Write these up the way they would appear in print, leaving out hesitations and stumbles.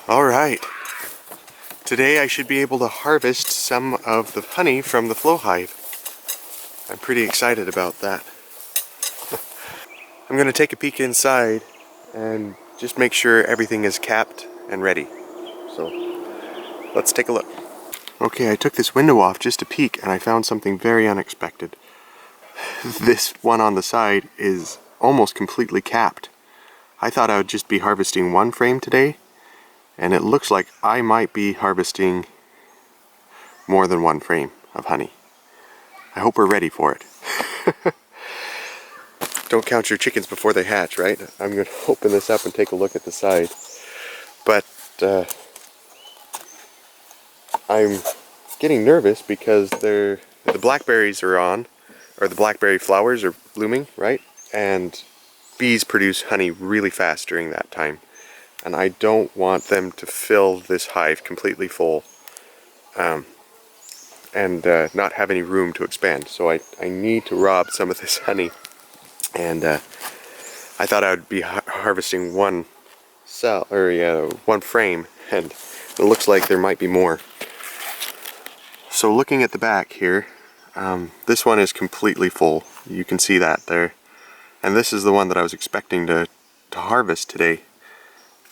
Alright, today I should be able to harvest some of the honey from the Flow Hive. I'm pretty excited about that. I'm going to take a peek inside and just make sure everything is capped and ready. So, let's take a look. Okay, I took this window off just to peek and I found something very unexpected. This one on the side is almost completely capped. I thought I would just be harvesting one frame today, and it looks like I might be harvesting more than one frame of honey. I hope we're ready for it. Don't count your chickens before they hatch, right? I'm going to open this up and take a look at the side. But I'm getting nervous because the blackberries are on, or the blackberry flowers are blooming, right? And bees produce honey really fast during that time. And I don't want them to fill this hive completely full and not have any room to expand. So I need to rob some of this honey. And I thought I would be harvesting one cell, or one frame, and it looks like there might be more. So looking at the back here, this one is completely full. You can see that there. And this is the one that I was expecting to harvest today.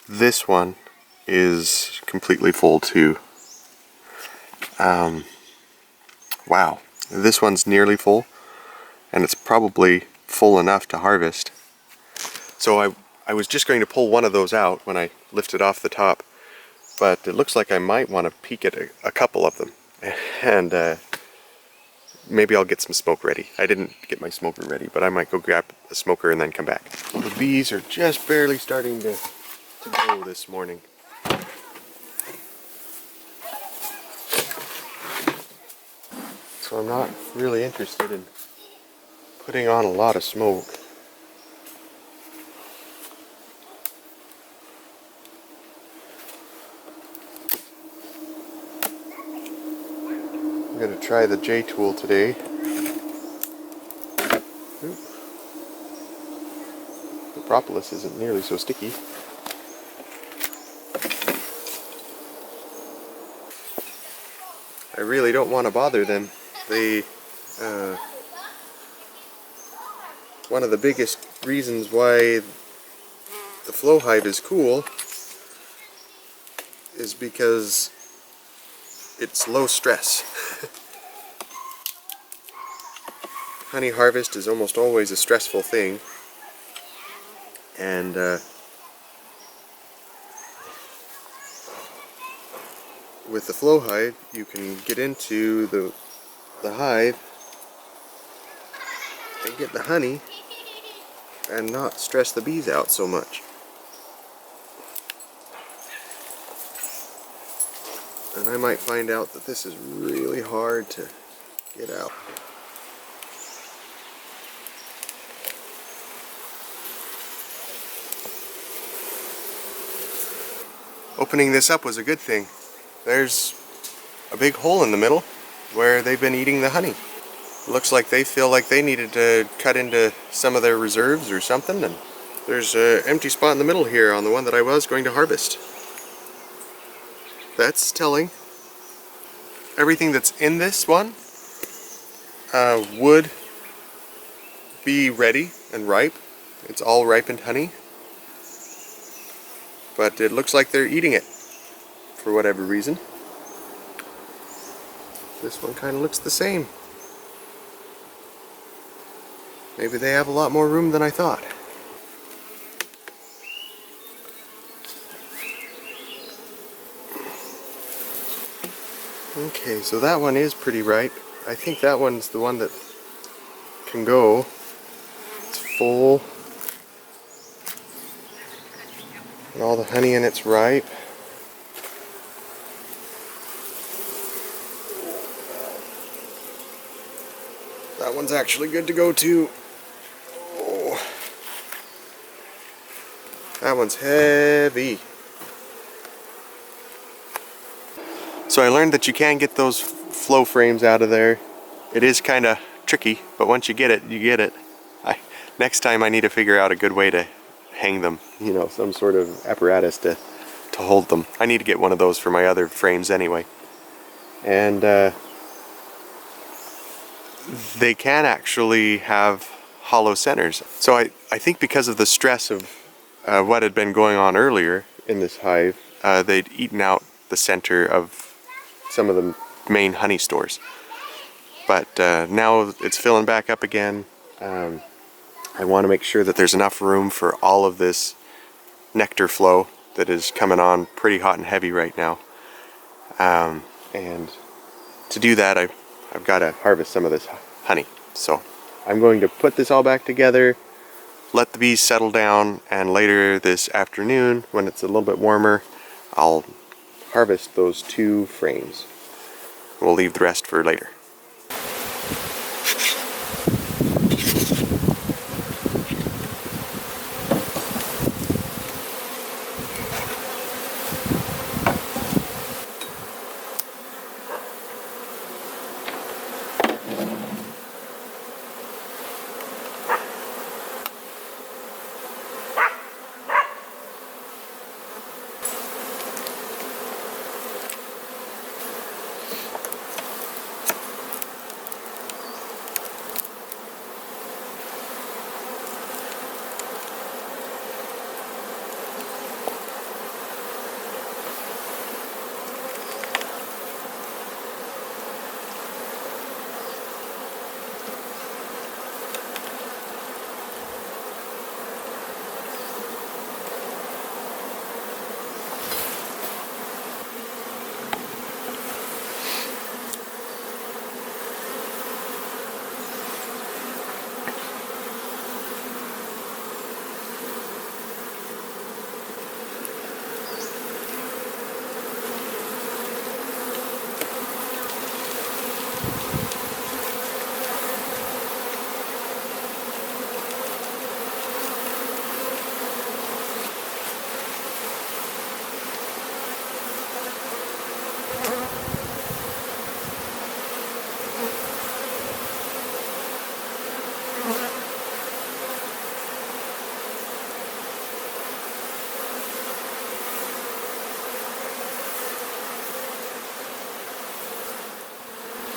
This one is completely full too. Wow, this one's nearly full, and it's probably full enough to harvest. So I was just going to pull one of those out when I lifted off the top, but it looks like I might want to peek at a couple of them, and maybe I'll get some smoke ready. I didn't get my smoker ready, but I might go grab a smoker and then come back. Well, the bees are just barely starting to go this morning. So I'm not really interested in putting on a lot of smoke. I'm going to try the J tool today. Oop. The propolis isn't nearly so sticky. I really don't want to bother them. One of the biggest reasons why the Flow Hive is cool is because it's low stress. Honey harvest is almost always a stressful thing, and with the Flow Hive you can get into the hive and get the honey and not stress the bees out so much. And I might find out that this is really hard to get out. Opening this up was a good thing. There's a big hole in the middle where they've been eating the honey. Looks like they feel like they needed to cut into some of their reserves or something, and there's an empty spot in the middle here on the one that I was going to harvest. That's telling. Everything that's in this one would be ready and ripe. It's all ripened honey. But it looks like they're eating it for whatever reason. This one kind of looks the same. Maybe they have a lot more room than I thought. Okay, so that one is pretty ripe. I think that one's the one that can go. It's full. And all the honey in it's ripe. That one's actually good to go too. Oh. That one's heavy. So I learned that you can get those flow frames out of there. It is kind of tricky, but once you get it, you get it. Next time I need to figure out a good way to hang them, you know, some sort of apparatus to to hold them. I need to get one of those for my other frames anyway. And they can actually have hollow centers. So I think because of the stress of what had been going on earlier in this hive, they'd eaten out the center of some of the main honey stores. But now it's filling back up again. I want to make sure that there's enough room for all of this nectar flow that is coming on pretty hot and heavy right now. And to do that, I've got to harvest some of this honey. So I'm going to put this all back together, let the bees settle down, and later this afternoon, when it's a little bit warmer, I'll harvest those 2 frames. We'll leave the rest for later.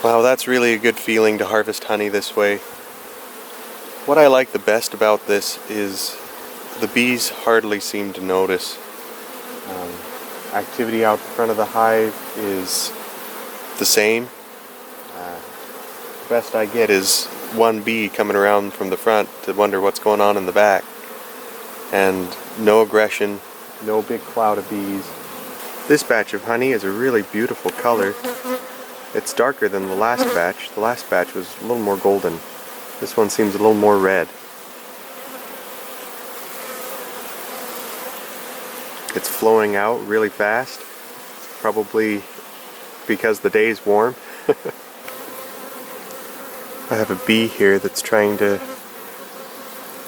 Wow, that's really a good feeling to harvest honey this way. What I like the best about this is the bees hardly seem to notice. Activity out the front of the hive is the same. Best I get is one bee coming around from the front to wonder what's going on in the back. And no aggression, no big cloud of bees. This batch of honey is a really beautiful color. It's darker than the last batch. The last batch was a little more golden. This one seems a little more red. It's flowing out really fast, probably because the day's warm. I have a bee here that's trying to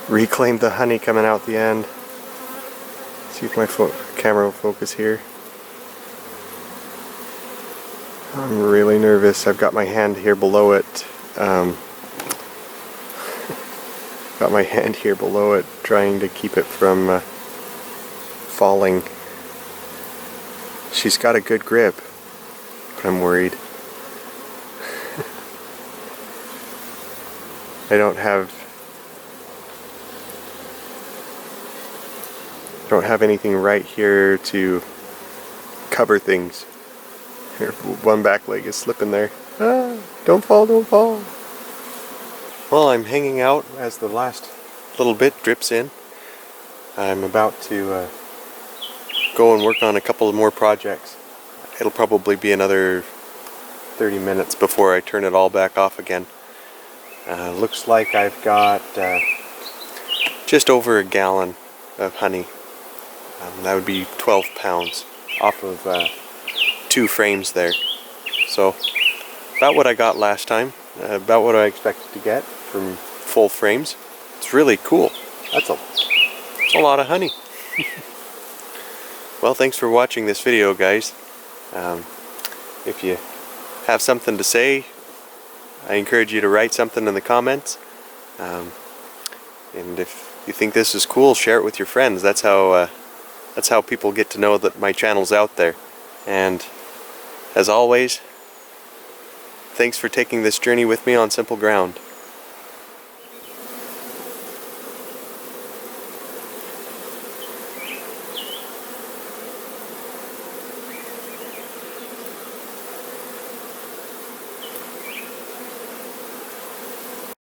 reclaim the honey coming out the end. See if my camera will focus here. I'm really nervous. I've got my hand here below it. Got my hand here below it, trying to keep it from falling. She's got a good grip, but I'm worried. I don't have anything right here to cover things. Here, one back leg is slipping there. Ah, don't fall, don't fall. Well, I'm hanging out as the last little bit drips in. I'm about to go and work on a couple of more projects. It'll probably be another 30 minutes before I turn it all back off again. Looks like I've got just over a gallon of honey. That would be 12 pounds off of 2 frames there. So about what I got last time, about what I expected to get from full frames. It's really cool. That's a lot of honey. Well, thanks for watching this video, guys. If you have something to say, I encourage you to write something in the comments. And if you think this is cool, share it with your friends. That's how That's how people get to know that my channel's out there. And as always, thanks for taking this journey with me on Simple Ground.